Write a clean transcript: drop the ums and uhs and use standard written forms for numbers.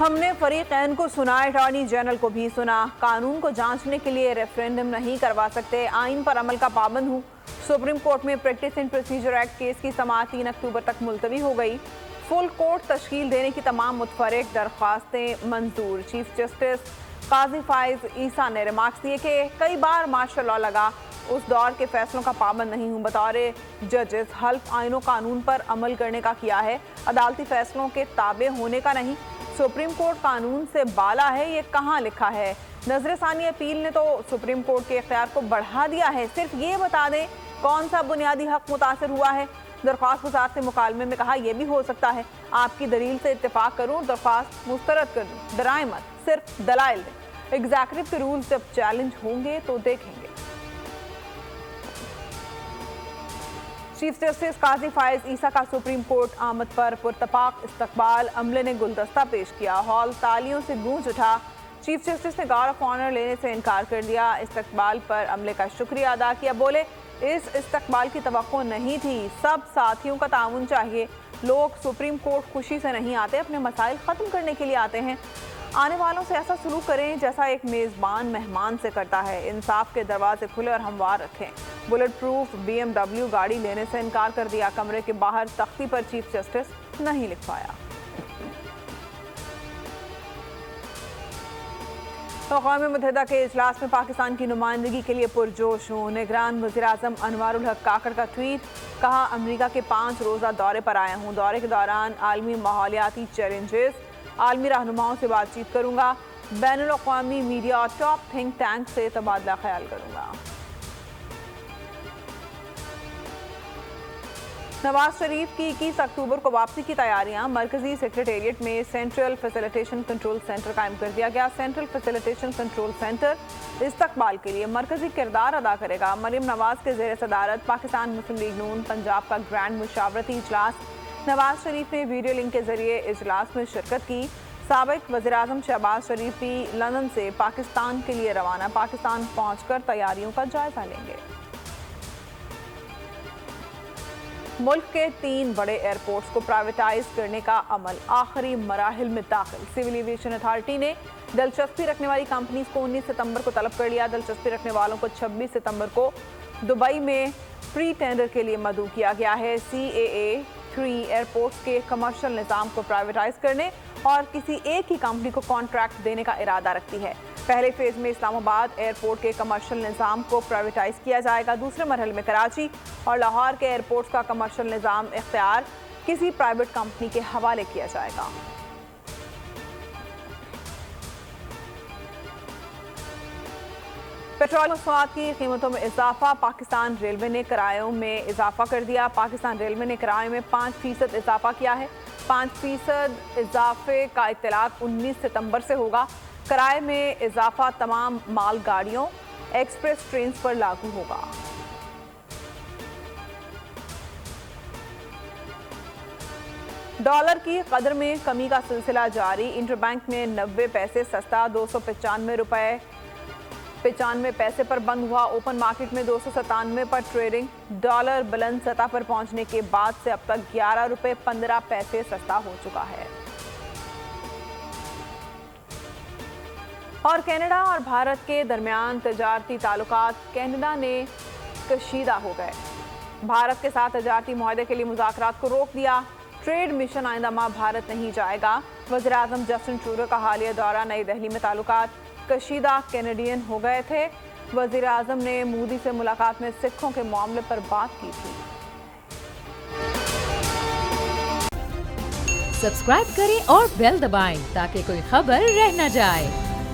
ہم نے فریقین کو سنا، اٹارنی جنرل کو بھی سنا۔ قانون کو جانچنے کے لیے ریفرینڈم نہیں کروا سکتے، آئین پر عمل کا پابند ہوں۔ سپریم کورٹ میں practice and procedure act case کی سماعت 3 اکتوبر تک ملتوی ہو گئی۔ فل کورٹ تشکیل دینے کی تمام متفرق درخواستیں منظور۔ چیف جسٹس قاضی فائز عیسیٰ نے ریمارکس دیے کہ کئی بار مارشل لاء لگا، اس دور کے فیصلوں کا پابند نہیں ہوں۔ بطور ججز حلف آئین و قانون پر عمل کرنے کا کیا ہے، عدالتی فیصلوں کے تابع ہونے کا نہیں۔ سپریم کورٹ قانون سے بالا ہے، یہ کہاں لکھا ہے؟ نظر ثانی اپیل نے تو سپریم کورٹ کے اختیار کو بڑھا دیا ہے۔ صرف یہ بتا دیں کون سا بنیادی حق متاثر ہوا ہے۔ درخواست گزار سے مکالمے میں کہا یہ بھی ہو سکتا ہے آپ کی دلیل سے اتفاق کروں، درخواست مسترد کر دوں، ڈرائیں مت، صرف دلائل دیں۔ ایگزیکٹو کے رولز جب چیلنج ہوں گے تو دیکھیں گے۔ چیف جسٹس قاضی فائز عیسیٰ کا سپریم کورٹ آمد پر پرتپاک استقبال، عملے نے گلدستہ پیش کیا، ہال تالیوں سے گونج اٹھا۔ چیف جسٹس نے گارڈ آف آنر لینے سے انکار کر دیا، استقبال پر عملے کا شکریہ ادا کیا، بولے اس استقبال کی توقع نہیں تھی، سب ساتھیوں کا تعاون چاہیے، لوگ سپریم کورٹ خوشی سے نہیں آتے، اپنے مسائل ختم کرنے کے لیے آتے ہیں، آنے والوں سے ایسا سلوک کریں جیسا ایک میزبان مہمان سے کرتا ہے، انصاف کے دروازے کھلے اور ہموار رکھیں۔ بلٹ پروف BMW گاڑی لینے سے انکار کر دیا، کمرے کے باہر تختی پر چیف جسٹس نہیں لکھوایا۔ اقوام متحدہ کے اجلاس میں پاکستان کی نمائندگی کے لیے پرجوش ہوں، نگران وزیراعظم انوار الحق کاکڑ کا ٹویٹ، کہا امریکہ کے 5 روزہ دورے پر آیا ہوں، دورے کے دوران عالمی ماحولیاتی چیلنجز، عالمی رہنماؤں سے بات چیت کروں گا، بین الاقوامی میڈیا اور ٹاپ تھنک ٹینک سے تبادلہ خیال کروں گا۔ نواز شریف کی 21 اکتوبر کو واپسی کی تیاریاں، مرکزی سیکریٹریٹ میں سینٹرل فیسیلیٹیشن کنٹرول سینٹر قائم کر دیا گیا۔ سینٹرل فیسیلیٹیشن کنٹرول سینٹر استقبال کے لیے مرکزی کردار ادا کرے گا۔ مریم نواز کے زیر صدارت پاکستان مسلم لیگ نون پنجاب کا گرینڈ مشاورتی اجلاس، نواز شریف نے ویڈیو لنک کے ذریعے اجلاس میں شرکت کی۔ سابق وزیراعظم شہباز شریف بھی لندن سے پاکستان کے لیے روانہ، پاکستان پہنچ کر تیاریوں کا جائزہ لیں گے۔ ملک کے 3 بڑے ایئرپورٹس کو پرائیویٹائز کرنے کا عمل آخری مراحل میں داخل، سول ایویشن اتھارٹی نے دلچسپی رکھنے والی کمپنیز کو 19 ستمبر کو طلب کر لیا۔ دلچسپی رکھنے والوں کو 26 ستمبر کو دبئی میں پری ٹینڈر کے لیے مدعو کیا گیا ہے۔ CAA 3 ایئرپورٹس کے کمرشل نظام کو پرائیویٹائز کرنے اور کسی ایک ہی کمپنی کو کانٹریکٹ دینے کا ارادہ رکھتی ہے۔ پہلے فیز میں اسلام آباد ایئرپورٹ کے کمرشل نظام کو پرائیویٹائز کیا جائے گا، دوسرے مرحلے میں کراچی اور لاہور کے ایئرپورٹس کا کمرشل نظام اختیار کسی پرائیویٹ کمپنی کے حوالے کیا جائے گا۔ پیٹرول مصنوعات کی قیمتوں میں اضافہ، پاکستان ریلوے نے کرایوں میں اضافہ کر دیا۔ پاکستان ریلوے نے کرایوں میں 5% اضافہ کیا ہے۔ 5% اضافے کا اطلاق 19 ستمبر سے ہوگا۔ کرائے میں اضافہ تمام مال گاڑیوں، ایکسپریس ٹرینز پر لاگو ہوگا۔ ڈالر کی قدر میں کمی کا سلسلہ جاری، انٹر بینک میں 90 پیسے سستا، 295 روپے 95 پیسے پر بند ہوا۔ اوپن مارکیٹ میں 297 پر ٹریڈنگ، ڈالر بلند سطح پر پہنچنے کے بعد سے اب تک 11 روپے 15 پیسے سستا ہو چکا ہے۔ اور کینیڈا اور بھارت کے درمیان تجارتی تعلقات کینیڈا نے کشیدہ ہو گئے، بھارت کے ساتھ تجارتی معاہدے کے لیے مذاکرات کو روک دیا۔ ٹریڈ مشن آئندہ ماہ بھارت نہیں جائے گا۔ وزیراعظم جسٹن ٹروڈو کا حالیہ دورہ، نئی دہلی میں تعلقات کشیدہ کینیڈین ہو گئے تھے۔ وزیراعظم نے مودی سے ملاقات میں سکھوں کے معاملے پر بات کی تھی۔ سبسکرائب کریں اور بیل دبائیں تاکہ کوئی خبر رہ نہ جائے۔